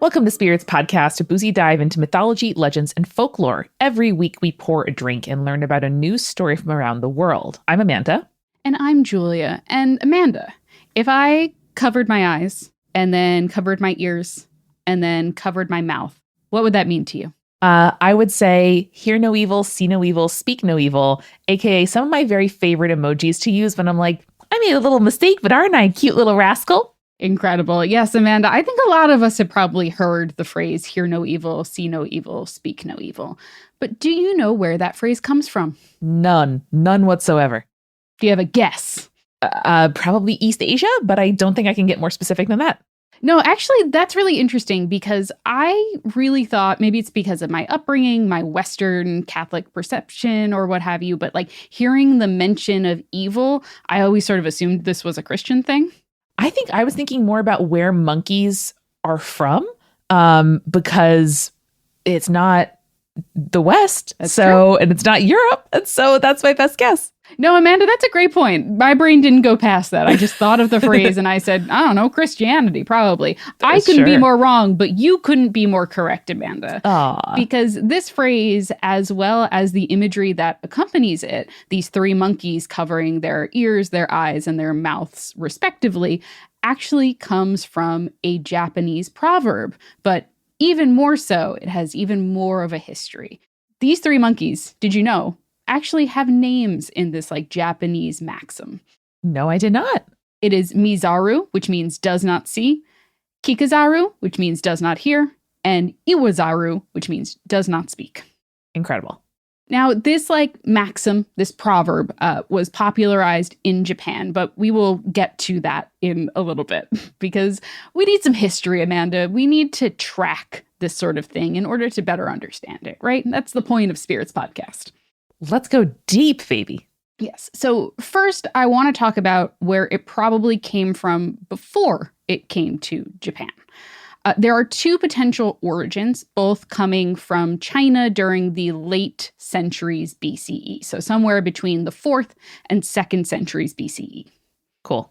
Welcome to Spirits Podcast, a boozy dive into mythology, legends, and folklore. Every week we pour a drink and learn about a new story from around the world. I'm Amanda. And I'm Julia. And Amanda, if I covered my eyes and then covered my ears and then covered my mouth, what would that mean to you? I would say hear no evil, see no evil, speak no evil, aka some of my very favorite emojis to use when I'm like, I made a little mistake, but aren't I a cute little rascal? Incredible. Yes, Amanda, I think a lot of us have probably heard the phrase hear no evil, see no evil, speak no evil. But do you know where that phrase comes from? None whatsoever. Do you have a guess? Probably East Asia, but I don't think I can get more specific than that. No, actually, that's really interesting because I really thought maybe it's because of my upbringing, my Western Catholic perception or what have you, but like hearing the mention of evil, I always sort of assumed this was a Christian thing. I think I was thinking more about where monkeys are from, because it's not the West, That's true. and it's not Europe, and so that's my best guess. No, Amanda, that's a great point. My brain didn't go past that. I just thought of the phrase and I said, I don't know, Christianity, probably. I couldn't be more wrong, but you couldn't be more correct, Amanda. Aww. Because this phrase, as well as the imagery that accompanies it, these three monkeys covering their ears, their eyes, and their mouths, respectively, actually comes from a Japanese proverb. But even more so, it has even more of a history. These three monkeys, did you know, actually have names in this like Japanese maxim. No, I did not. It is Mizaru, which means does not see, Kikazaru, which means does not hear, and Iwazaru, which means does not speak. Incredible. Now, this like maxim, this proverb, was popularized in Japan, but we will get to that in a little bit because we need some history, Amanda. We need to track this sort of thing in order to better understand it, right? And that's the point of Spirits Podcast. Let's go deep, baby. Yes. So first, I want to talk about where it probably came from before it came to Japan. There are two potential origins, both coming from China during the late centuries BCE. So somewhere between the 4th and 2nd centuries BCE. Cool.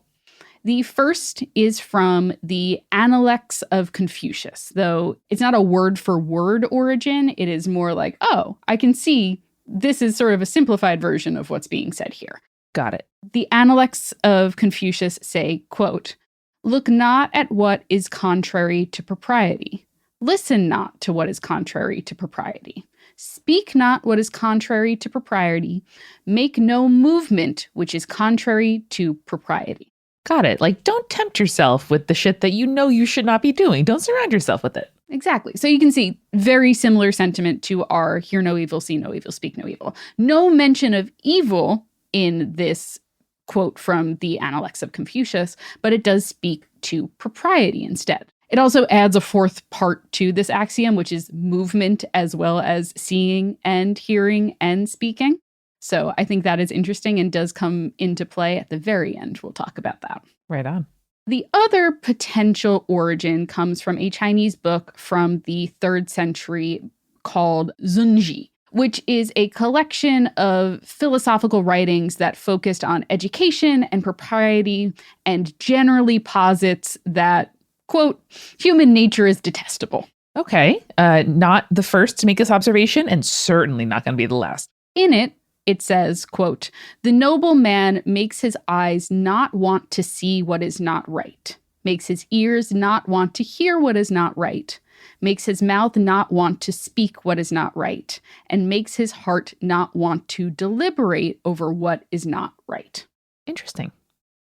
The first is from the Analects of Confucius, though it's not a word for word origin. It is more like, oh, I can see this is sort of a simplified version of what's being said here. Got it. The Analects of Confucius say, quote, "Look not at what is contrary to propriety. Listen not to what is contrary to propriety. Speak not what is contrary to propriety. Make no movement which is contrary to propriety." Got it. Like, don't tempt yourself with the shit that you know you should not be doing. Don't surround yourself with it. Exactly. So you can see very similar sentiment to our hear no evil, see no evil, speak no evil. No mention of evil in this quote from the Analects of Confucius, but it does speak to propriety instead. It also adds a fourth part to this axiom, which is movement as well as seeing and hearing and speaking. So I think that is interesting and does come into play at the very end. We'll talk about that. Right on. The other potential origin comes from a Chinese book from the 3rd century called Zunji, which is a collection of philosophical writings that focused on education and propriety and generally posits that, quote, human nature is detestable. Okay. Not the first to make this observation and certainly not going to be the last. In it, it says, quote, "The noble man makes his eyes not want to see what is not right, makes his ears not want to hear what is not right, makes his mouth not want to speak what is not right, and makes his heart not want to deliberate over what is not right." Interesting.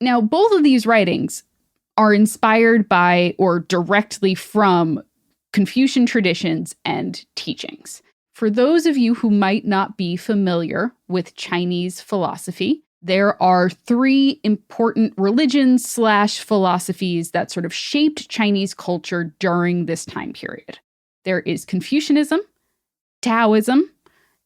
Now, both of these writings are inspired by or directly from Confucian traditions and teachings. For those of you who might not be familiar with Chinese philosophy, there are three important religions/philosophies that sort of shaped Chinese culture during this time period. There is Confucianism, Taoism,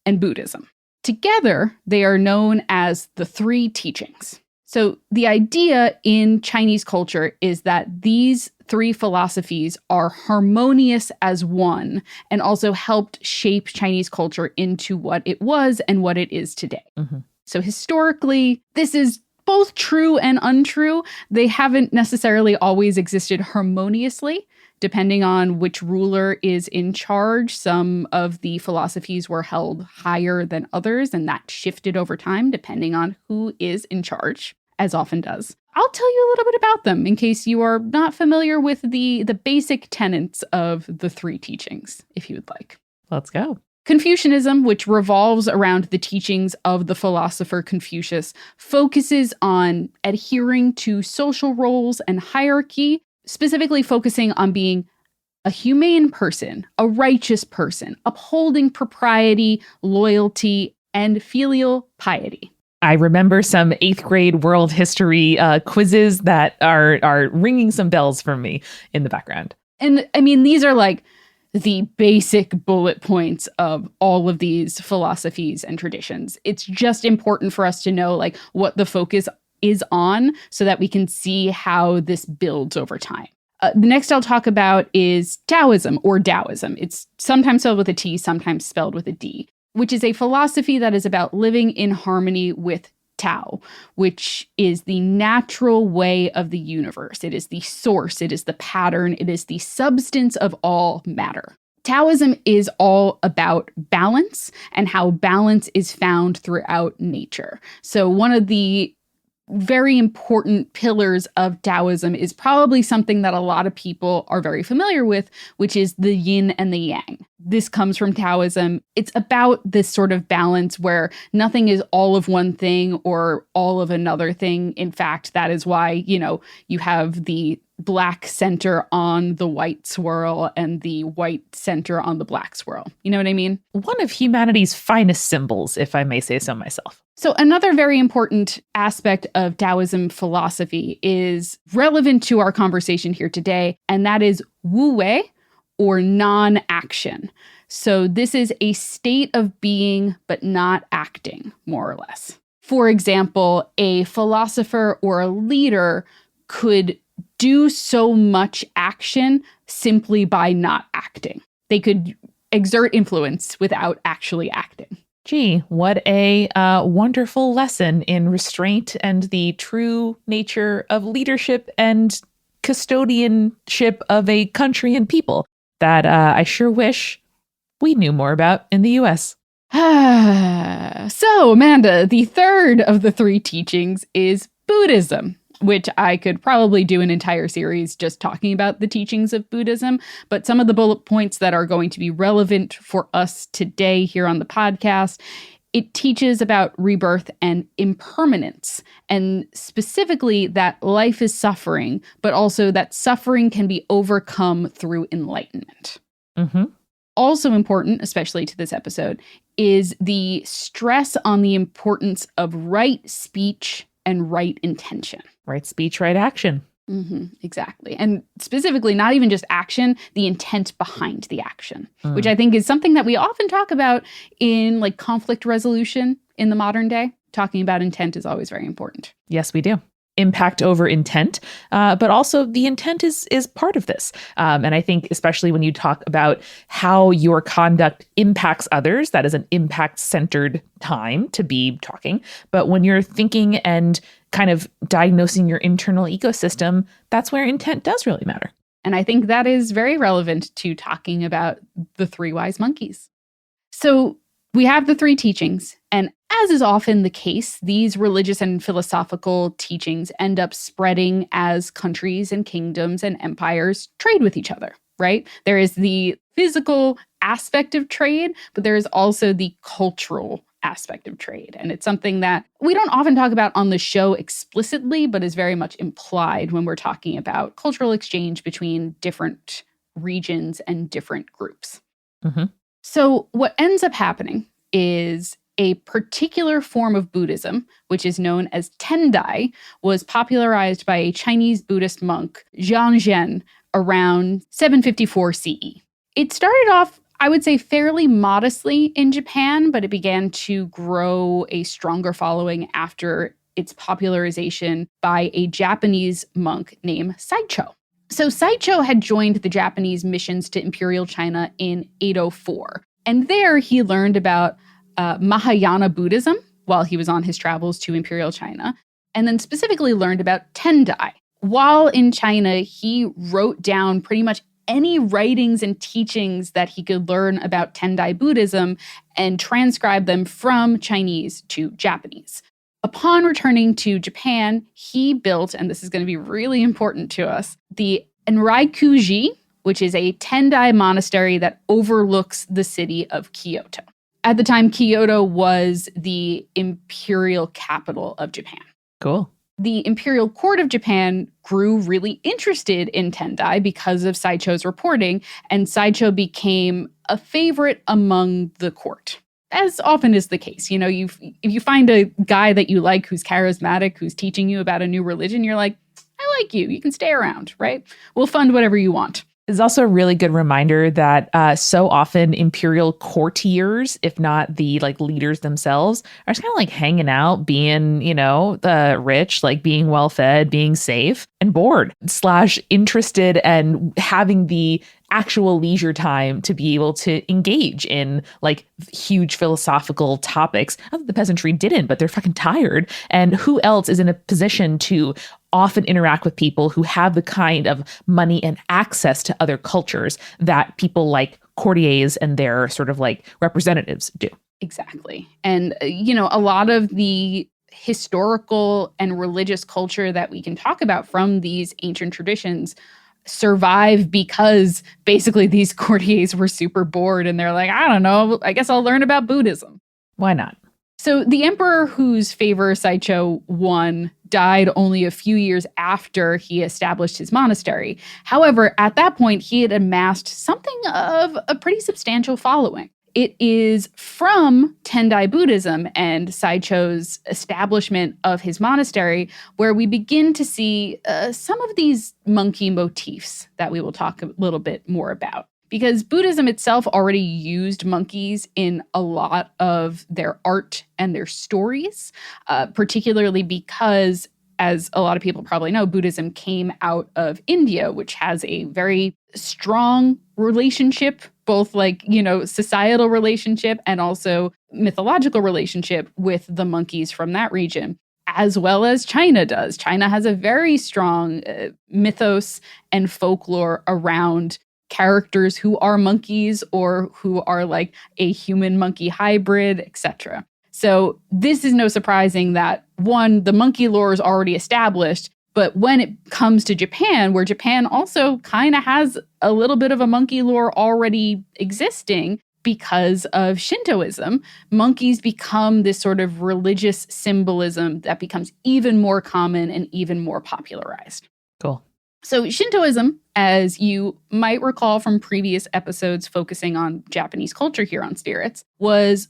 and Buddhism. Together, they are known as the three teachings. So the idea in Chinese culture is that these three philosophies are harmonious as one and also helped shape Chinese culture into what it was and what it is today. Mm-hmm. So historically, this is both true and untrue. They haven't necessarily always existed harmoniously. Depending on which ruler is in charge, some of the philosophies were held higher than others, and that shifted over time depending on who is in charge, as often does. I'll tell you a little bit about them in case you are not familiar with the basic tenets of the three teachings, if you would like. Let's go. Confucianism, which revolves around the teachings of the philosopher Confucius, focuses on adhering to social roles and hierarchy, specifically focusing on being a humane person, a righteous person, upholding propriety, loyalty, and filial piety. I remember some 8th grade world history quizzes that are ringing some bells for me in the background. And I mean, these are like the basic bullet points of all of these philosophies and traditions. It's just important for us to know like what the focus is on so that we can see how this builds over time. The next I'll talk about is Taoism or Taoism. It's sometimes spelled with a T, sometimes spelled with a D, which is a philosophy that is about living in harmony with Tao, which is the natural way of the universe. It is the source, it is the pattern, it is the substance of all matter. Taoism is all about balance and how balance is found throughout nature. So one of the very important pillars of Taoism is probably something that a lot of people are very familiar with, which is the yin and the yang. This comes from Taoism. It's about this sort of balance where nothing is all of one thing or all of another thing. In fact, that is why, you have the black center on the white swirl and the white center on the black swirl. You know what I mean? One of humanity's finest symbols, if I may say so myself. So another very important aspect of Taoism philosophy is relevant to our conversation here today, and that is wu wei, or non-action. So this is a state of being but not acting, more or less. For example, a philosopher or a leader could do so much action simply by not acting. They could exert influence without actually acting. Gee, what a wonderful lesson in restraint and the true nature of leadership and custodianship of a country and people that I sure wish we knew more about in the US. So, Amanda, the third of the three teachings is Buddhism, which I could probably do an entire series just talking about the teachings of Buddhism. But some of the bullet points that are going to be relevant for us today here on the podcast, it teaches about rebirth and impermanence, and specifically that life is suffering, but also that suffering can be overcome through enlightenment. Mm-hmm. Also important, especially to this episode, is the stress on the importance of right speech and right intention. Right speech, right action. Mm-hmm, exactly. And specifically, not even just action, the intent behind the action, which I think is something that we often talk about in like conflict resolution in the modern day. Talking about intent is always very important. Yes, we do. Impact over intent, but also the intent is part of this. And I think especially when you talk about how your conduct impacts others, that is an impact-centered time to be talking. But when you're thinking and kind of diagnosing your internal ecosystem, that's where intent does really matter. And I think that is very relevant to talking about the three wise monkeys. So we have the three teachings, and as is often the case, these religious and philosophical teachings end up spreading as countries and kingdoms and empires trade with each other, right? There is the physical aspect of trade, but there is also the cultural aspect of trade. And it's something that we don't often talk about on the show explicitly, but is very much implied when we're talking about cultural exchange between different regions and different groups. Mm-hmm. So what ends up happening is a particular form of Buddhism, which is known as Tendai, was popularized by a Chinese Buddhist monk, Zhang Zhen, around 754 CE. It started off, I would say, fairly modestly in Japan, but it began to grow a stronger following after its popularization by a Japanese monk named Saicho. So Saicho had joined the Japanese missions to Imperial China in 804. And there he learned about Mahayana Buddhism while he was on his travels to Imperial China, and then specifically learned about Tendai. While in China, he wrote down pretty much any writings and teachings that he could learn about Tendai Buddhism and transcribe them from Chinese to Japanese. Upon returning to Japan, he built, and this is going to be really important to us, the Enraikuji, which is a Tendai monastery that overlooks the city of Kyoto. At the time, Kyoto was the imperial capital of Japan. Cool. The imperial court of Japan grew really interested in Tendai because of Saicho's reporting, and Saicho became a favorite among the court. As often is the case, if you find a guy that you like who's charismatic, who's teaching you about a new religion, you're like, I like you. You can stay around, right? We'll fund whatever you want. It's also a really good reminder that so often imperial courtiers, if not the leaders themselves, are just kind of hanging out, being, the rich, being well fed, being safe and bored / interested and having the actual leisure time to be able to engage in huge philosophical topics. Not that the peasantry didn't, but they're fucking tired. And who else is in a position to often interact with people who have the kind of money and access to other cultures that people like courtiers and their sort of representatives do? Exactly. And, a lot of the historical and religious culture that we can talk about from these ancient traditions survive because basically these courtiers were super bored and they're like, I don't know, I guess I'll learn about Buddhism. Why not? So the emperor whose favor Saicho won died only a few years after he established his monastery. However, at that point, he had amassed something of a pretty substantial following. It is from Tendai Buddhism and Saicho's establishment of his monastery where we begin to see some of these monkey motifs that we will talk a little bit more about. Because Buddhism itself already used monkeys in a lot of their art and their stories, particularly because, as a lot of people probably know, Buddhism came out of India, which has a very strong relationship, both societal relationship and also mythological relationship with the monkeys from that region, as well as China does. China has a very strong mythos and folklore around characters who are monkeys or who are a human-monkey hybrid, etc. So this is no surprising that, one, the monkey lore is already established, but when it comes to Japan, where Japan also kind of has a little bit of a monkey lore already existing because of Shintoism, monkeys become this sort of religious symbolism that becomes even more common and even more popularized. Cool. So Shintoism, as you might recall from previous episodes focusing on Japanese culture here on Spirits, was,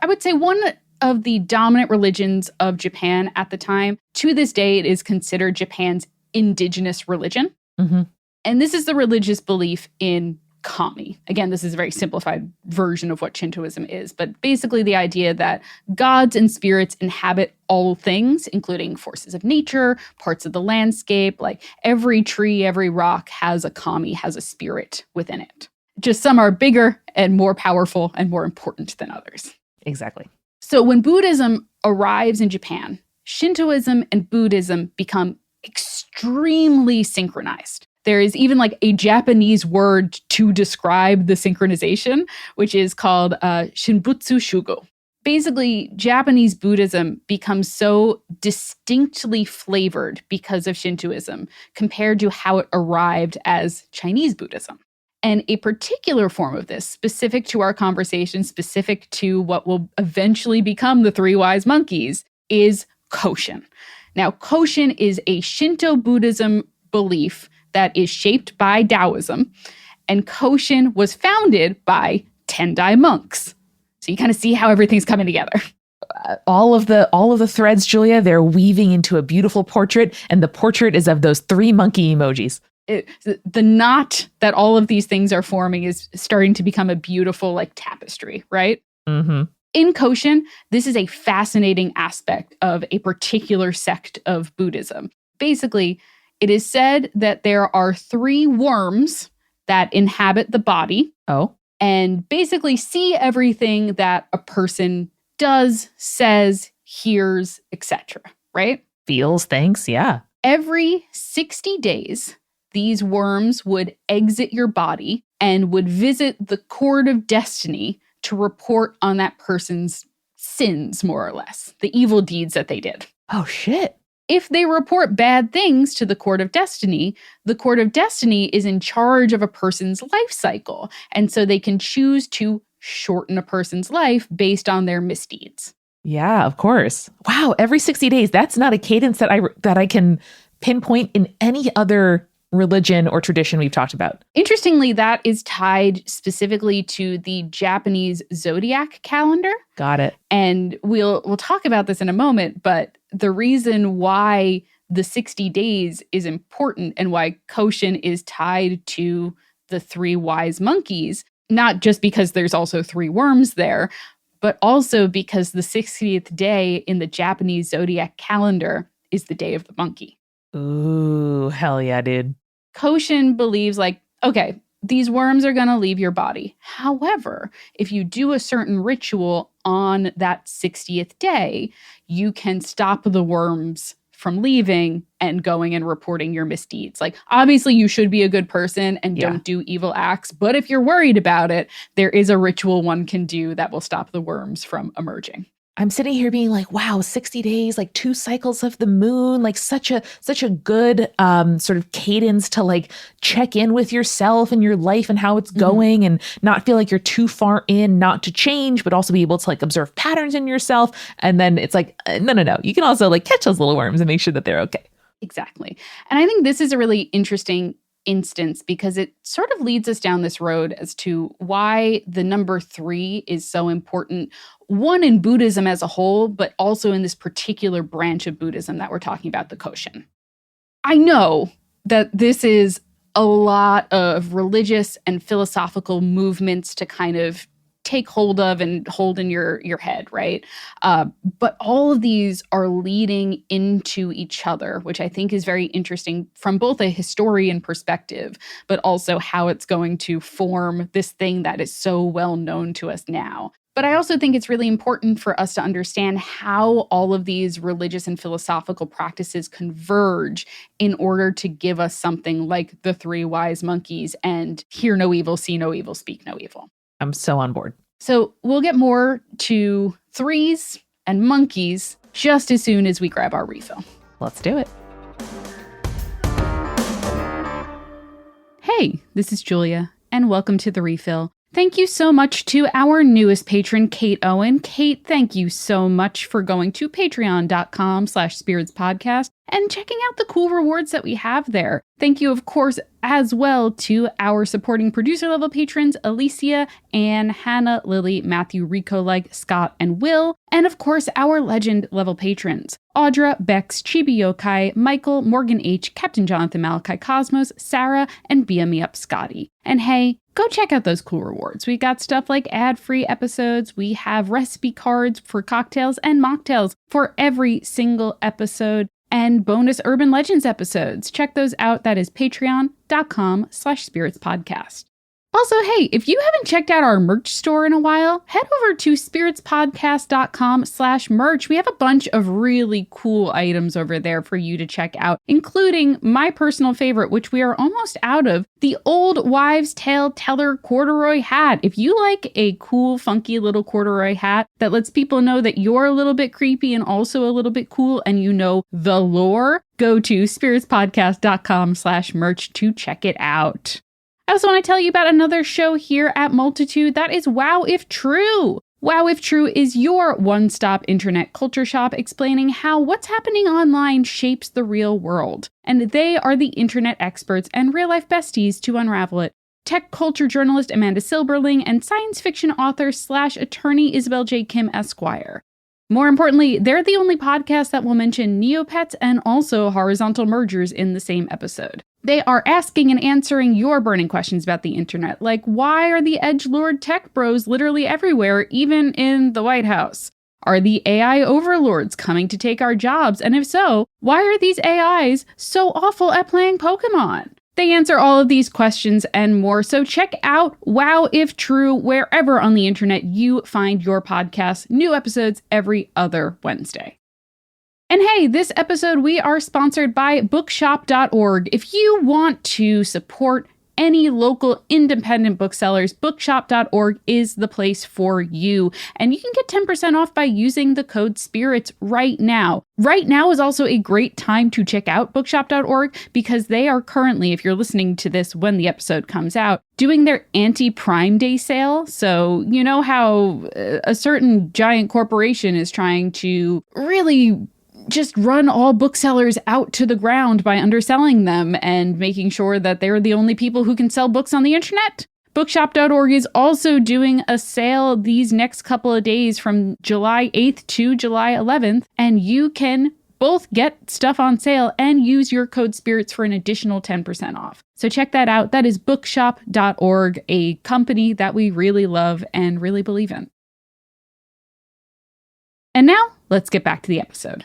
I would say, one of the dominant religions of Japan at the time. To this day, it is considered Japan's indigenous religion. Mm-hmm. And this is the religious belief in kami. Again, this is a very simplified version of what Shintoism is, but basically the idea that gods and spirits inhabit all things, including forces of nature, parts of the landscape, every tree, every rock has a kami, has a spirit within it. Just some are bigger and more powerful and more important than others. Exactly. So when Buddhism arrives in Japan, Shintoism and Buddhism become extremely synchronized. There is even a Japanese word to describe the synchronization, which is called Shinbutsu Shugo. Basically, Japanese Buddhism becomes so distinctly flavored because of Shintoism compared to how it arrived as Chinese Buddhism. And a particular form of this, specific to our conversation, specific to what will eventually become the Three Wise Monkeys, is Koshin. Now, Koshin is a Shinto Buddhism belief that is shaped by Taoism, and Koshin was founded by Tendai monks. So you kind of see how everything's coming together. All of the threads, Julia, they're weaving into a beautiful portrait, and the portrait is of those 3 monkey emojis. The knot that all of these things are forming is starting to become a beautiful tapestry, right? Mm-hmm. In Koshin, this is a fascinating aspect of a particular sect of Buddhism. Basically, it is said that there are 3 worms that inhabit the body. Oh. And basically see everything that a person does, says, hears, etc. Right? Feels, thinks, yeah. Every 60 days, these worms would exit your body and would visit the court of destiny to report on that person's sins, more or less, the evil deeds that they did. Oh, shit. If they report bad things to the court of destiny, the court of destiny is in charge of a person's life cycle. And so they can choose to shorten a person's life based on their misdeeds. Yeah, of course. Wow, every 60 days. That's not a cadence that I can pinpoint in any other religion or tradition we've talked about. Interestingly, that is tied specifically to the Japanese zodiac calendar. Got it. And we'll talk about this in a moment, but the reason why the 60 days is important and why Koshin is tied to the 3 wise monkeys, not just because there's also 3 worms there, but also because the 60th day in the Japanese zodiac calendar is the day of the monkey. Ooh, hell yeah, dude. Koshin believes okay, these worms are going to leave your body. However, if you do a certain ritual on that 60th day, you can stop the worms from leaving and going and reporting your misdeeds. Obviously, you should be a good person and don't do evil acts. But if you're worried about it, there is a ritual one can do that will stop the worms from emerging. I'm sitting here being like, wow, 60 days, 2 cycles of the moon, such a good sort of cadence to check in with yourself and your life and how it's going and not feel like you're too far in, not to change, but also be able to observe patterns in yourself. And then it's no. You can also catch those little worms and make sure that they're okay. Exactly. And I think this is a really interesting instance because it sort of leads us down this road as to why the number 3 is so important. One, in Buddhism as a whole, but also in this particular branch of Buddhism that we're talking about, the Koshin. I know that this is a lot of religious and philosophical movements to kind of take hold of and hold in your head, right? But all of these are leading into each other, which I think is very interesting from both a historian perspective, but also how it's going to form this thing that is so well known to us now. But I also think it's really important for us to understand how all of these religious and philosophical practices converge in order to give us something like the 3 wise monkeys and hear no evil, see no evil, speak no evil. I'm so on board. So we'll get more to 3s and monkeys just as soon as we grab our refill. Let's do it. Hey, this is Julia, and welcome to The Refill. Thank you so much to our newest patron, Kate Owen. Kate, thank you so much for going to patreon.com/spiritspodcast and checking out the cool rewards that we have there. Thank you, of course, as well to our supporting producer level patrons, Alicia, Anne, Hannah, Lily, Matthew, Rico, Scott, and Will. And of course, our legend level patrons, Audra, Bex, Chibi Yokai, Michael, Morgan H, Captain Jonathan Malachi Cosmos, Sarah, and Beam Me Up Scotty. And hey, go check out those cool rewards. We got stuff like ad-free episodes. We have recipe cards for cocktails and mocktails for every single episode and bonus Urban Legends episodes. Check those out. That is patreon.com/spiritspodcast. Also, hey, if you haven't checked out our merch store in a while, head over to spiritspodcast.com/merch. We have a bunch of really cool items over there for you to check out, including my personal favorite, which we are almost out of, the old wives' tale teller corduroy hat. If you like a cool, funky little corduroy hat that lets people know that you're a little bit creepy and also a little bit cool and you know the lore, go to spiritspodcast.com/merch to check it out. I also want to tell you about another show here at Multitude. That is Wow If True. Wow If True is your one-stop internet culture shop explaining how what's happening online shapes the real world. And they are the internet experts and real-life besties to unravel it. Tech culture journalist Amanda Silberling and science fiction author/attorney Isabel J. Kim Esquire. More importantly, they're the only podcast that will mention Neopets and also horizontal mergers in the same episode. They are asking and answering your burning questions about the internet, like why are the edgelord tech bros literally everywhere, even in the White House? Are the AI overlords coming to take our jobs? And if so, why are these AIs so awful at playing Pokemon? They answer all of these questions and more, so check out Wow If True wherever on the internet you find your podcasts. New episodes every other Wednesday. And hey, this episode, we are sponsored by bookshop.org. If you want to support any local independent booksellers, bookshop.org is the place for you. And you can get 10% off by using the code SPIRITS right now. Right now is also a great time to check out bookshop.org because they are currently, if you're listening to this when the episode comes out, doing their anti-Prime Day sale. So you know how a certain giant corporation is trying to really just run all booksellers out to the ground by underselling them and making sure that they're the only people who can sell books on the internet. Bookshop.org is also doing a sale these next couple of days from July 8th to July 11th, and you can both get stuff on sale and use your code SPIRITS for an additional 10% off. So check that out. That is bookshop.org, a company that we really love and really believe in. And now, let's get back to the episode.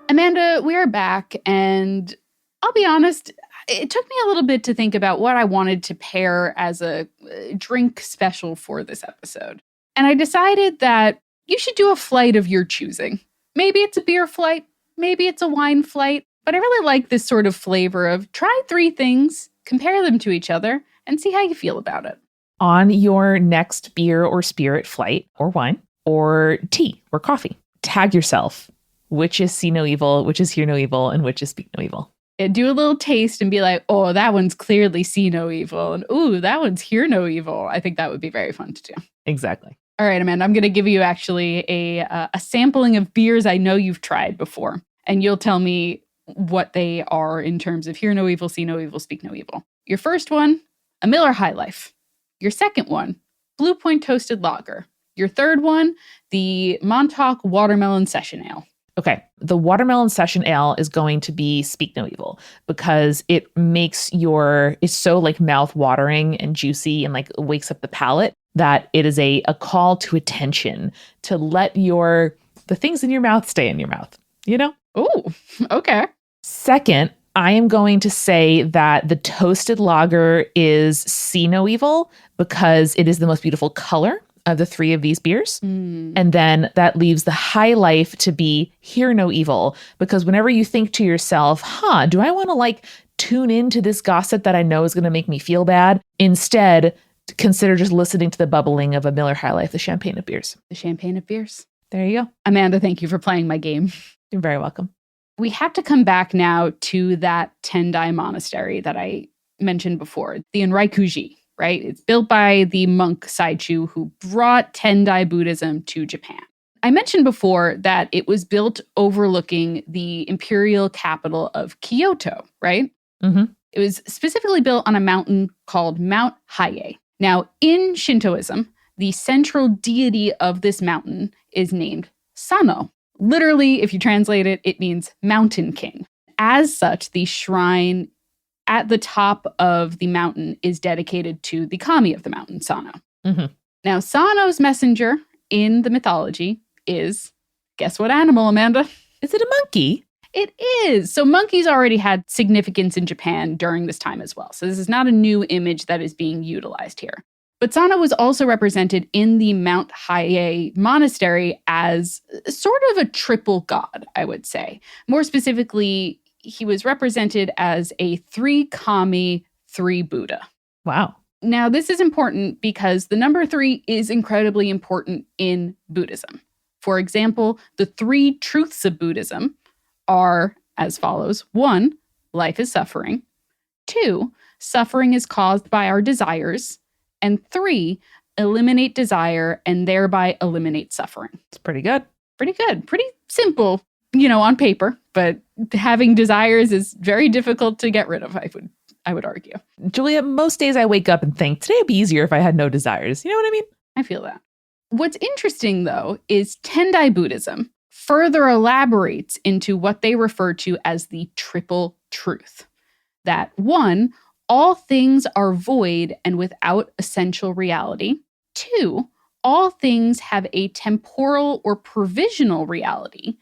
Amanda, we are back, and I'll be honest, it took me a little bit to think about what I wanted to pair as a drink special for this episode. And I decided that you should do a flight of your choosing. Maybe it's a beer flight, maybe it's a wine flight, but I really like this sort of flavor of try 3 things, compare them to each other, and see how you feel about it. On your next beer or spirit flight, or wine, or tea, or coffee, tag yourself. Which is see no evil, which is hear no evil, and which is speak no evil. And do a little taste and be like, oh, that one's clearly see no evil. And ooh, that one's hear no evil. I think that would be very fun to do. Exactly. All right, Amanda, I'm going to give you actually a sampling of beers I know you've tried before. And you'll tell me what they are in terms of hear no evil, see no evil, speak no evil. Your first one, a Miller High Life. Your second one, Blue Point Toasted Lager. Your third one, the Montauk Watermelon Session Ale. Okay, the watermelon session ale is going to be speak no evil because it makes it's so like mouth watering and juicy and like wakes up the palate that it is a call to attention to let the things in your mouth stay in your mouth, you know? Oh, okay. Second, I am going to say that the toasted lager is see no evil because it is the most beautiful color of the 3 of these beers. And then that leaves the High Life to be hear no evil, because whenever you think to yourself, do I want to like tune into this gossip that I know is going to make me feel bad? Instead, consider just listening to the bubbling of a Miller High Life, the champagne of beers. The champagne of beers. There you go. Amanda, thank you for playing my game. You're very welcome. We have to come back now to that Tendai monastery that I mentioned before, the Enraikuji. Right? It's built by the monk Saichu who brought Tendai Buddhism to Japan. I mentioned before that it was built overlooking the imperial capital of Kyoto, right? Mm-hmm. It was specifically built on a mountain called Mount Hiei. Now, in Shintoism, the central deity of this mountain is named Sano. Literally, if you translate it, it means mountain king. As such, the shrine at the top of the mountain is dedicated to the kami of the mountain, Sano. Mm-hmm. Now, Sano's messenger in the mythology is, guess what animal, Amanda? Is it a monkey? It is. So monkeys already had significance in Japan during this time as well. So this is not a new image that is being utilized here. But Sano was also represented in the Mount Hiei monastery as sort of a triple god, I would say. More specifically, he was represented as a 3 kami, 3 Buddha. Wow. Now, this is important because the number 3 is incredibly important in Buddhism. For example, the 3 truths of Buddhism are as follows. 1, life is suffering. 2, suffering is caused by our desires. And 3, eliminate desire and thereby eliminate suffering. It's pretty good. Pretty good. Pretty simple, on paper, but having desires is very difficult to get rid of, I would argue. Julia, most days I wake up and think, today would be easier if I had no desires. You know what I mean? I feel that. What's interesting, though, is Tendai Buddhism further elaborates into what they refer to as the triple truth. That 1, all things are void and without essential reality. 2, all things have a temporal or provisional reality.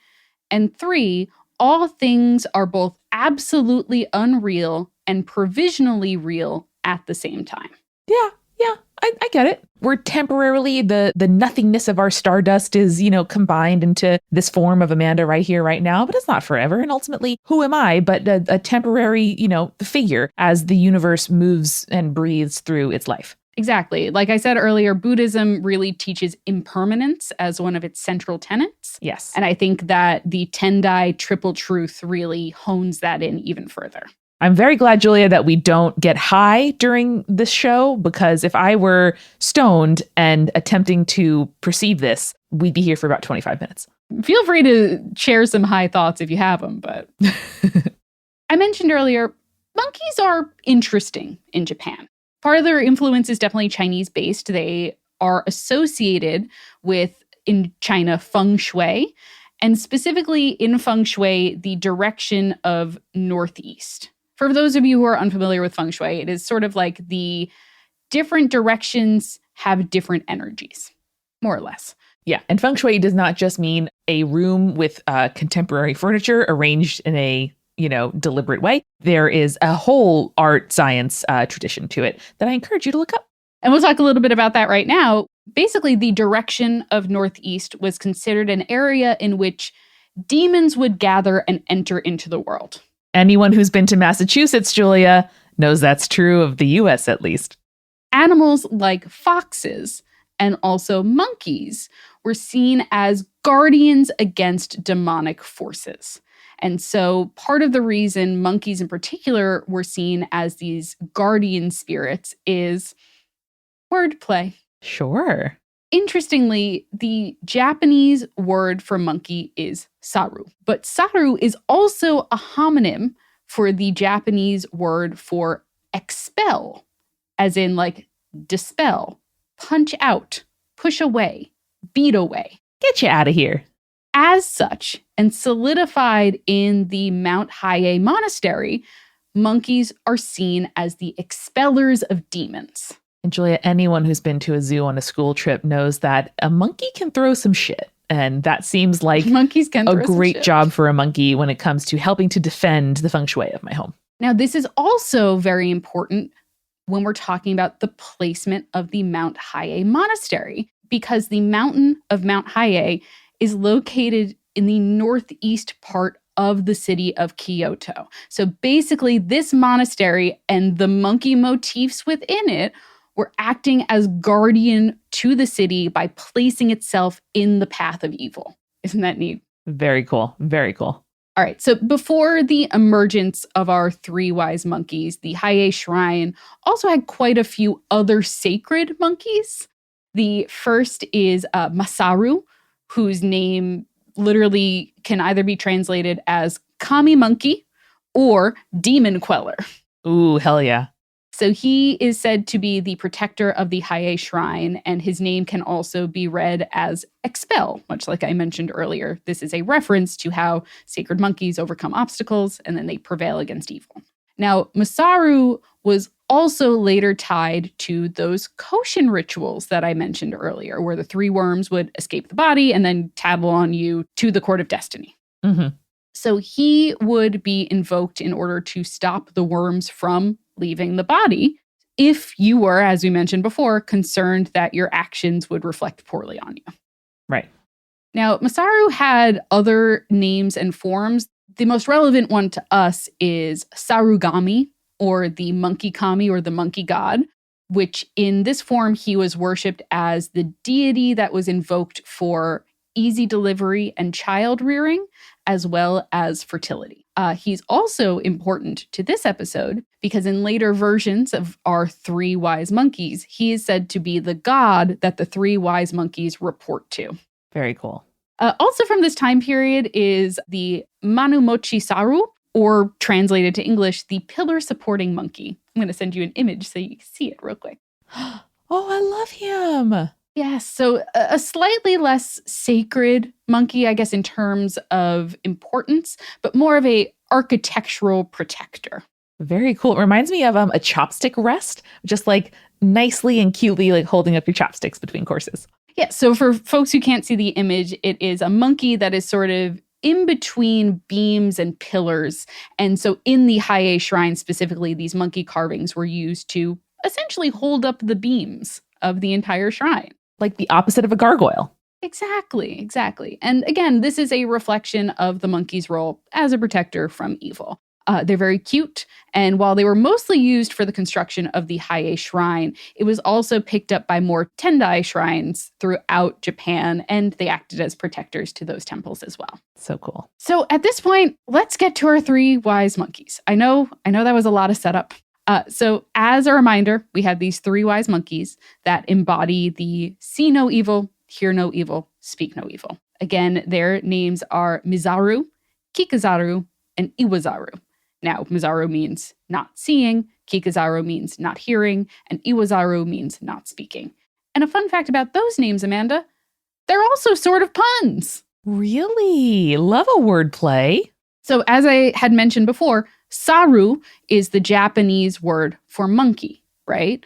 And 3, all things are both absolutely unreal and provisionally real at the same time. Yeah, yeah, I get it. We're temporarily, the nothingness of our stardust is, combined into this form of Amanda right here, right now, but it's not forever. And ultimately, who am I but a temporary, figure as the universe moves and breathes through its life. Exactly. Like I said earlier, Buddhism really teaches impermanence as one of its central tenets. Yes. And I think that the Tendai triple truth really hones that in even further. I'm very glad, Julia, that we don't get high during this show, because if I were stoned and attempting to perceive this, we'd be here for about 25 minutes. Feel free to share some high thoughts if you have them, but I mentioned earlier, monkeys are interesting in Japan. Part of their influence is definitely Chinese-based. They are associated with, in China, feng shui, and specifically in feng shui, the direction of northeast. For those of you who are unfamiliar with feng shui, it is sort of like the different directions have different energies, more or less. Yeah, and feng shui does not just mean a room with contemporary furniture arranged in a deliberate way. There is a whole art science tradition to it that I encourage you to look up. And we'll talk a little bit about that right now. Basically, the direction of northeast was considered an area in which demons would gather and enter into the world. Anyone who's been to Massachusetts, Julia, knows that's true of the US at least. Animals like foxes and also monkeys were seen as guardians against demonic forces. And so part of the reason monkeys in particular were seen as these guardian spirits is wordplay. Sure. Interestingly, the Japanese word for monkey is saru. But saru is also a homonym for the Japanese word for expel, as in like dispel, punch out, push away, beat away. Get you out of here. As such, and solidified in the Mount Hiei Monastery, monkeys are seen as the expellers of demons. And Julia, anyone who's been to a zoo on a school trip knows that a monkey can throw some shit. And that seems like monkeys can a great job for a monkey when it comes to helping to defend the feng shui of my home. Now, this is also very important when we're talking about the placement of the Mount Hiei Monastery, because the mountain of Mount Hiei is located in the northeast part of the city of Kyoto. So basically, this monastery and the monkey motifs within it were acting as guardian to the city by placing itself in the path of evil. Isn't that neat? Very cool. Very cool. All right, so before the emergence of our three wise monkeys, the Hiei Shrine also had quite a few other sacred monkeys. The first is Masaru, whose name literally can either be translated as Kami Monkey or Demon Queller. Ooh, hell yeah. So he is said to be the protector of the Hiei Shrine, and his name can also be read as expel, much like I mentioned earlier. This is a reference to how sacred monkeys overcome obstacles and then they prevail against evil. Now, Masaru was also later tied to those Koshin rituals that I mentioned earlier, where the three worms would escape the body and then tattle on you to the court of destiny. Mm-hmm. So he would be invoked in order to stop the worms from leaving the body if you were, as we mentioned before, concerned that your actions would reflect poorly on you. Right. Now, Masaru had other names and forms. The most relevant one to us is Sarugami, or the monkey kami, or the monkey god, which in this form he was worshipped as the deity that was invoked for easy delivery and child rearing, as well as fertility. He's also important to this episode because in later versions of our three wise monkeys, he is said to be the god that the three wise monkeys report to. Very cool. Also from this time period is the Manumochi Saru, or translated to English, the pillar supporting monkey. I'm going to send you an image so you can see it real quick. Oh, I love him. Yes, so a slightly less sacred monkey, I guess, in terms of importance, but more of a architectural protector. Very cool. It reminds me of a chopstick rest, just like nicely and cutely like holding up your chopsticks between courses. Yeah, so for folks who can't see the image, it is a monkey that is sort of in between beams and pillars. And so in the Hiei Shrine specifically, these monkey carvings were used to essentially hold up the beams of the entire shrine. Like the opposite of a gargoyle. Exactly. And again, this is a reflection of the monkey's role as a protector from evil. They're very cute, and while they were mostly used for the construction of the Haie Shrine, it was also picked up by more Tendai shrines throughout Japan, and they acted as protectors to those temples as well. So cool. So at this point, let's get to our 3 wise monkeys. I know that was a lot of setup. So as a reminder, we have these 3 wise monkeys that embody the see no evil, hear no evil, speak no evil. Again, their names are Mizaru, Kikazaru, and Iwazaru. Now, Mizaru means not seeing, Kikazaru means not hearing, and Iwazaru means not speaking. And a fun fact about those names, Amanda, they're also sort of puns. Really? Love a wordplay. So as I had mentioned before, saru is the Japanese word for monkey, right?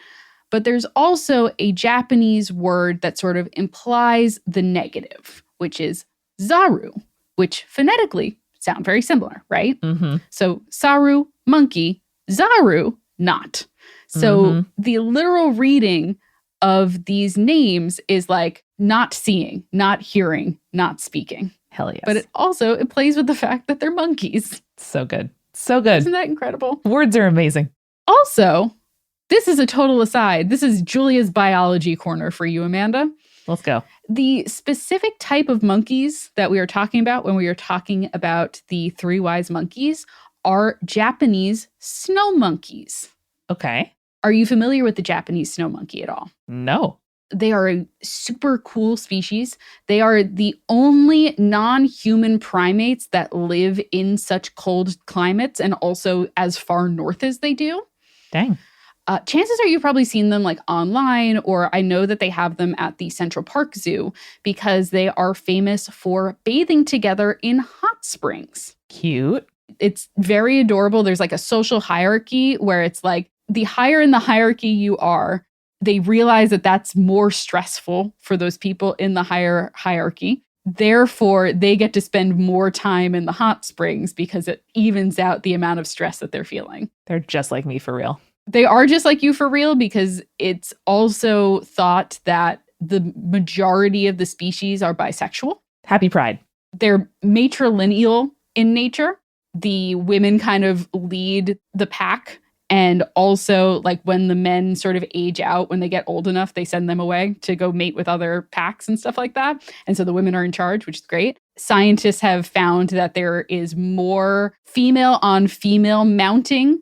But there's also a Japanese word that sort of implies the negative, which is zaru, which phonetically sound very similar, right? Mm-hmm. So saru, monkey, zaru, not. So the literal reading of these names is like not seeing, not hearing, not speaking. Hell yes. But it plays with the fact that they're monkeys. So good. So good. Isn't that incredible? Words are amazing. Also, this is a total aside. This is Julia's biology corner for you, Amanda. Let's go. The specific type of monkeys that we are talking about when we are talking about the 3 wise monkeys are Japanese snow monkeys. Okay. Are you familiar with the Japanese snow monkey at all? No. They are a super cool species. They are the only non-human primates that live in such cold climates and also as far north as they do. Dang. Chances are you've probably seen them like online, or I know that they have them at the Central Park Zoo because they are famous for bathing together in hot springs. Cute. It's very adorable. There's like a social hierarchy where it's like the higher in the hierarchy you are, they realize that that's more stressful for those people in the higher hierarchy. Therefore, they get to spend more time in the hot springs because it evens out the amount of stress that they're feeling. They're just like me for real. They are just like you for real because it's also thought that the majority of the species are bisexual. Happy Pride. They're matrilineal in nature. The women kind of lead the pack. And also, like when the men sort of age out, when they get old enough, they send them away to go mate with other packs and stuff like that. And so the women are in charge, which is great. Scientists have found that there is more female on female mounting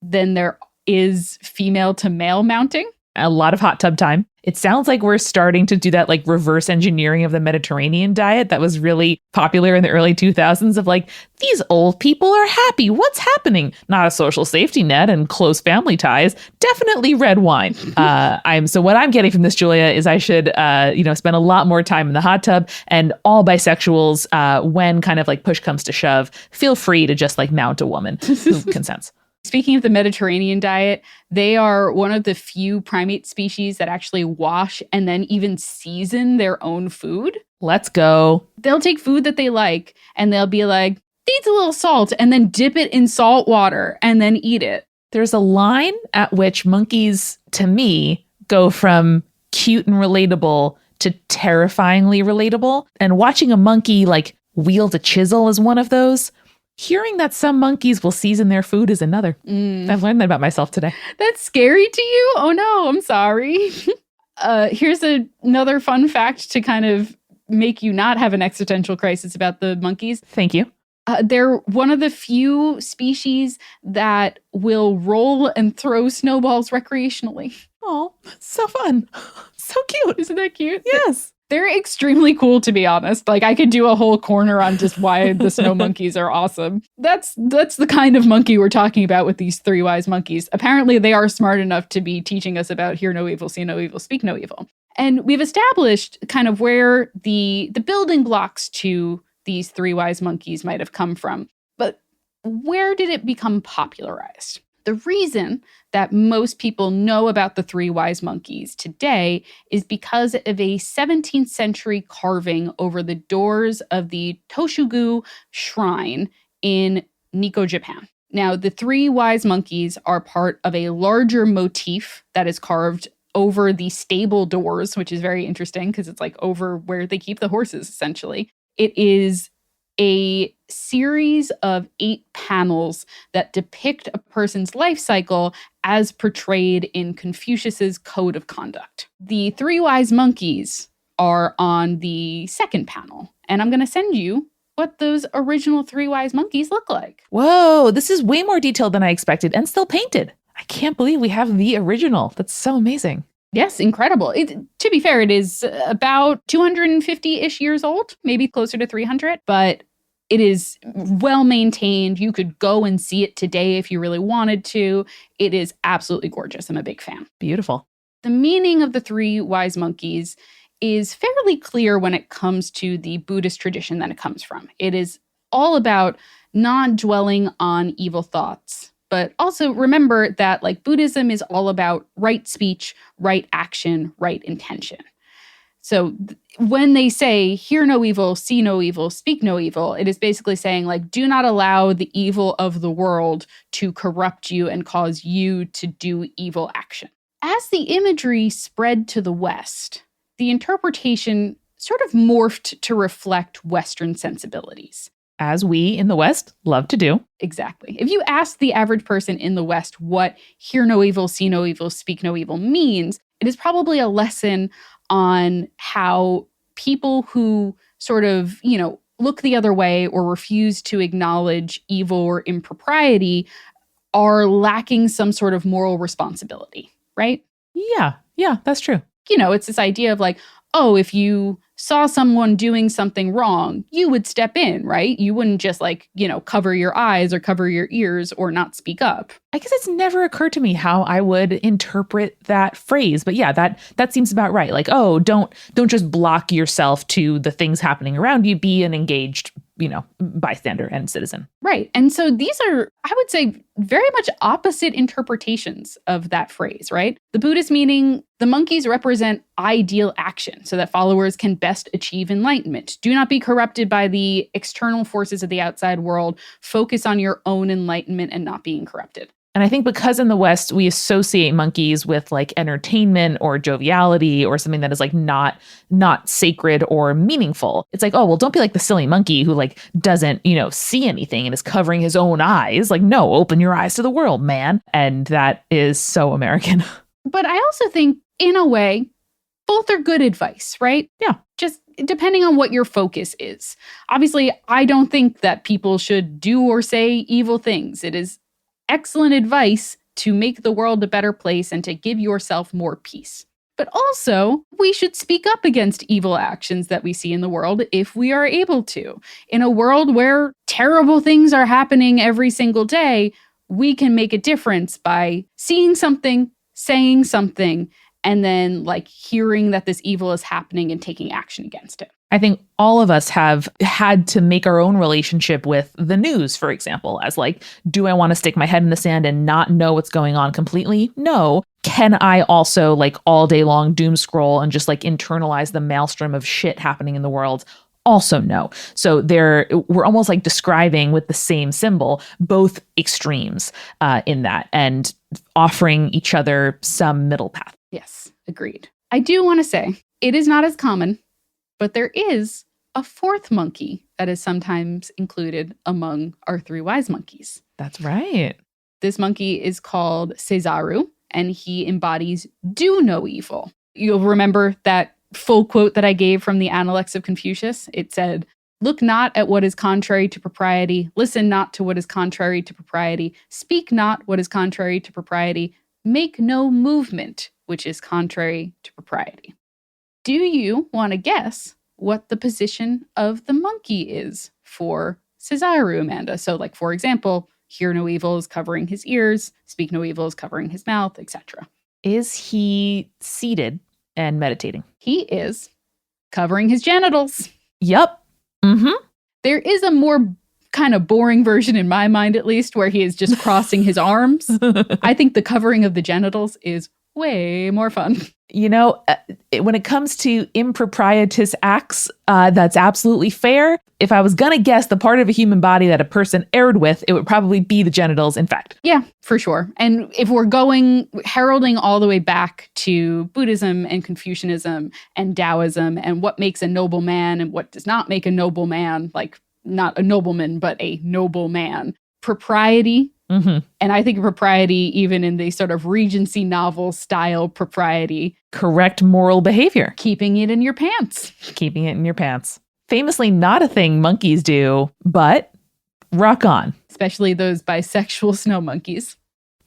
than there is female to male mounting. A lot of hot tub time. It sounds like we're starting to do that like reverse engineering of the Mediterranean diet that was really popular in the early 2000s of like, these old people are happy. What's happening? Not a social safety net and close family ties. Definitely red wine. So what I'm getting from this, Julia, is I should, spend a lot more time in the hot tub, and all bisexuals, when kind of like push comes to shove, feel free to just like mount a woman who consents. Speaking of the Mediterranean diet, they are one of the few primate species that actually wash and then even season their own food. Let's go. They'll take food that they like and they'll be like, needs a little salt, and then dip it in salt water and then eat it. There's a line at which monkeys, to me, go from cute and relatable to terrifyingly relatable. And watching a monkey like wield a chisel is one of those. Hearing that some monkeys will season their food is another. I've learned that about myself today. That's scary to you? Oh no, I'm sorry. Here's another fun fact to kind of make you not have an existential crisis about the monkeys. Thank you. They're one of the few species that will roll and throw snowballs recreationally. Oh, so fun. So cute. Isn't that cute? Yes. They're extremely cool, to be honest. Like, I could do a whole corner on just why the snow monkeys are awesome. That's the kind of monkey we're talking about with these 3 wise monkeys. Apparently, they are smart enough to be teaching us about hear no evil, see no evil, speak no evil. And we've established kind of where the building blocks to these 3 wise monkeys might have come from. But where did it become popularized? The reason that most people know about the 3 wise monkeys today is because of a 17th century carving over the doors of the Toshugu Shrine in Nikko, Japan. Now, the three wise monkeys are part of a larger motif that is carved over the stable doors, which is very interesting because it's like over where they keep the horses, essentially. It is a series of 8 panels that depict a person's life cycle as portrayed in Confucius's Code of Conduct. The three wise monkeys are on the second panel, and I'm going to send you what those original three wise monkeys look like. Whoa, this is way more detailed than I expected and still painted. I can't believe we have the original. That's so amazing. Yes, incredible. To be fair, it is about 250-ish years old, maybe closer to 300, but it is well maintained. You could go and see it today if you really wanted to. It is absolutely gorgeous. I'm a big fan. Beautiful. The meaning of the three wise monkeys is fairly clear when it comes to the Buddhist tradition that it comes from. It is all about not dwelling on evil thoughts. But also remember that like Buddhism is all about right speech, right action, right intention. So when they say, hear no evil, see no evil, speak no evil, it is basically saying like, do not allow the evil of the world to corrupt you and cause you to do evil action. As the imagery spread to the West, the interpretation sort of morphed to reflect Western sensibilities. As we in the West love to do. Exactly. If you ask the average person in the West what hear no evil, see no evil, speak no evil means, it is probably a lesson on how people who sort of, look the other way or refuse to acknowledge evil or impropriety are lacking some sort of moral responsibility, right? Yeah, that's true. It's this idea of like, oh, if you saw someone doing something wrong, you would step in, right? You wouldn't just cover your eyes or cover your ears or not speak up. I guess it's never occurred to me how I would interpret that phrase. But yeah, that seems about right. Like, oh, don't just block yourself to the things happening around you. Be an engaged, bystander and citizen. Right. And so these are, I would say, very much opposite interpretations of that phrase, right? The Buddhist meaning, the monkeys represent ideal action so that followers can best achieve enlightenment. Do not be corrupted by the external forces of the outside world. Focus on your own enlightenment and not being corrupted. And I think because in the West, we associate monkeys with like entertainment or joviality or something that is like not sacred or meaningful. It's like, oh, well, don't be like the silly monkey who like doesn't, see anything and is covering his own eyes. Like, no, open your eyes to the world, man. And that is so American. But I also think in a way, both are good advice, right? Yeah. Just depending on what your focus is. Obviously, I don't think that people should do or say evil things. It is excellent advice to make the world a better place and to give yourself more peace. But also, we should speak up against evil actions that we see in the world if we are able to. In a world where terrible things are happening every single day, we can make a difference by seeing something, saying something, and then hearing that this evil is happening and taking action against it. I think all of us have had to make our own relationship with the news, for example, as do I want to stick my head in the sand and not know what's going on completely? No. Can I also all day long doom scroll and just internalize the maelstrom of shit happening in the world? Also no. So we're almost describing with the same symbol, both extremes in that and offering each other some middle path. Yes, agreed. I do want to say it is not as common, but there is a fourth monkey that is sometimes included among our three wise monkeys. That's right. This monkey is called Cesaru, and he embodies do no evil. You'll remember that full quote that I gave from the Analects of Confucius. It said, "Look not at what is contrary to propriety, listen not to what is contrary to propriety, speak not what is contrary to propriety, make no movement which is contrary to propriety." Do you want to guess what the position of the monkey is for Cesaru, Amanda? So, for example, hear no evil is covering his ears, speak no evil is covering his mouth, etc. Is he seated and meditating? He is covering his genitals. Yep. Mm-hmm. There is a more kind of boring version in my mind, at least, where he is just crossing his arms. I think the covering of the genitals is way more fun. You know, when it comes to improprietous acts, that's absolutely fair. If I was going to guess the part of a human body that a person erred with, it would probably be the genitals, in fact. Yeah, for sure. And if we're heralding all the way back to Buddhism and Confucianism and Taoism and what makes a noble man and what does not make a noble man, like not a nobleman, but a noble man, propriety. Mm-hmm. And I think propriety, even in the sort of Regency novel style propriety. Correct moral behavior. Keeping it in your pants. Keeping it in your pants. Famously not a thing monkeys do, but rock on. Especially those bisexual snow monkeys.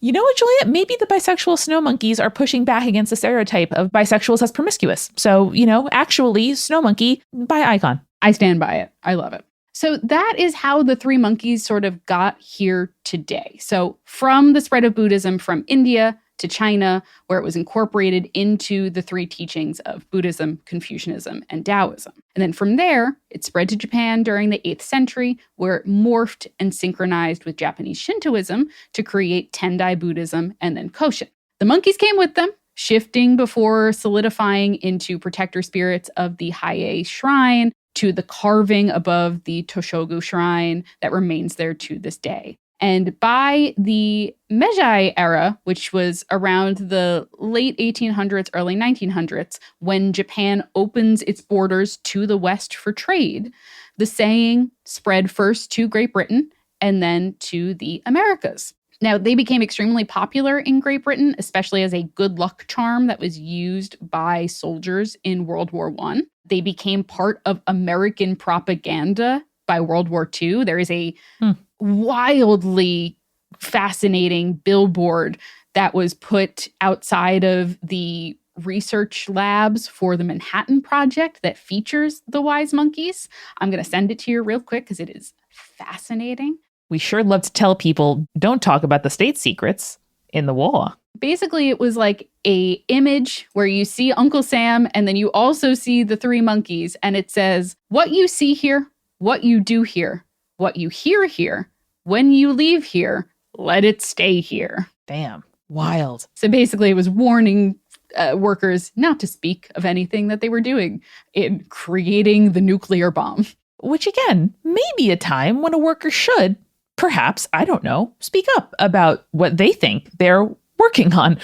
You know what, Julia? Maybe the bisexual snow monkeys are pushing back against the stereotype of bisexuals as promiscuous. So, you know, actually, snow monkey by icon. I stand by it. I love it. So that is how the three monkeys sort of got here today. So from the spread of Buddhism from India to China, where it was incorporated into the three teachings of Buddhism, Confucianism, and Taoism. And then from there, it spread to Japan during the 8th century, where it morphed and synchronized with Japanese Shintoism to create Tendai Buddhism and then Koshin. The monkeys came with them, shifting before solidifying into protector spirits of the Haie Shrine, to the carving above the Toshogu Shrine that remains there to this day. And by the Meiji era, which was around the late 1800s, early 1900s, when Japan opens its borders to the West for trade, the saying spread first to Great Britain and then to the Americas. Now, they became extremely popular in Great Britain, especially as a good luck charm that was used by soldiers in World War I. They became part of American propaganda by World War II. There is a wildly fascinating billboard that was put outside of the research labs for the Manhattan Project that features the wise monkeys. I'm going to send it to you real quick because it is fascinating. We sure love to tell people, don't talk about the state secrets in the war. Basically, it was like a image where you see Uncle Sam and then you also see the three monkeys. And it says, what you see here, what you do here, what you hear here, when you leave here, let it stay here. Damn. Wild. So basically, it was warning workers not to speak of anything that they were doing in creating the nuclear bomb. Which, again, may be a time when a worker should, perhaps, I don't know, speak up about what they think they're working on.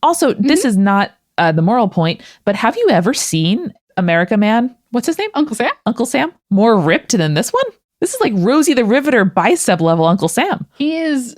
Also, this is not the moral point, but have you ever seen America Man? What's his name? Uncle Sam? Uncle Sam? More ripped than this one? This is like Rosie the Riveter bicep level Uncle Sam. He is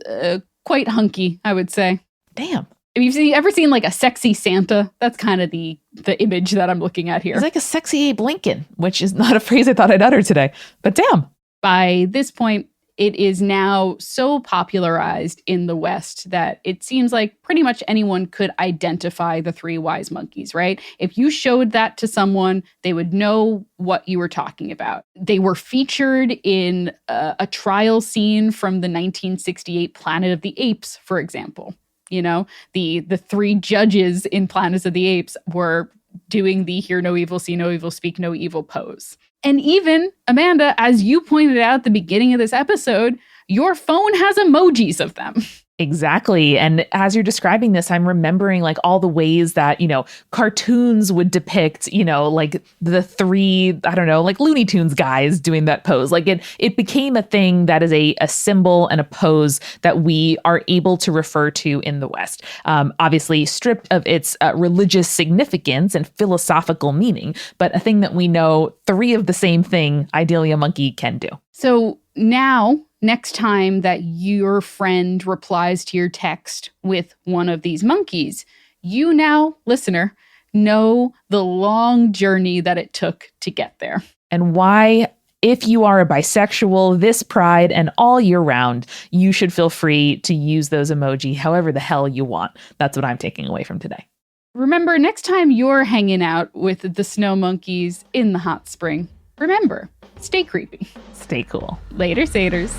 quite hunky, I would say. Damn. Have you ever seen like a sexy Santa? That's kind of the image that I'm looking at here. He's like a sexy Abe Lincoln, which is not a phrase I thought I'd utter today. But damn. By this point, it is now so popularized in the West that it seems like pretty much anyone could identify the three wise monkeys, right? If you showed that to someone, they would know what you were talking about. They were featured in a trial scene from the 1968 Planet of the Apes, for example. You know, the three judges in Planet of the Apes were doing the hear no evil, see no evil, speak no evil pose. And even, Amanda, as you pointed out at the beginning of this episode, your phone has emojis of them. Exactly. And as you're describing this, I'm remembering like all the ways that, you know, cartoons would depict, you know, like the three, I don't know, like Looney Tunes guys doing that pose. Like it became a thing that is a symbol and a pose that we are able to refer to in the West. Obviously stripped of its religious significance and philosophical meaning, but a thing that we know three of the same thing, ideally a monkey, can do. So now, next time that your friend replies to your text with one of these monkeys, you now, listener, know the long journey that it took to get there. And why, if you are a bisexual, this pride and all year round, you should feel free to use those emoji however the hell you want. That's what I'm taking away from today. Remember, next time you're hanging out with the snow monkeys in the hot spring, remember, stay creepy. Stay cool. Later, Saders.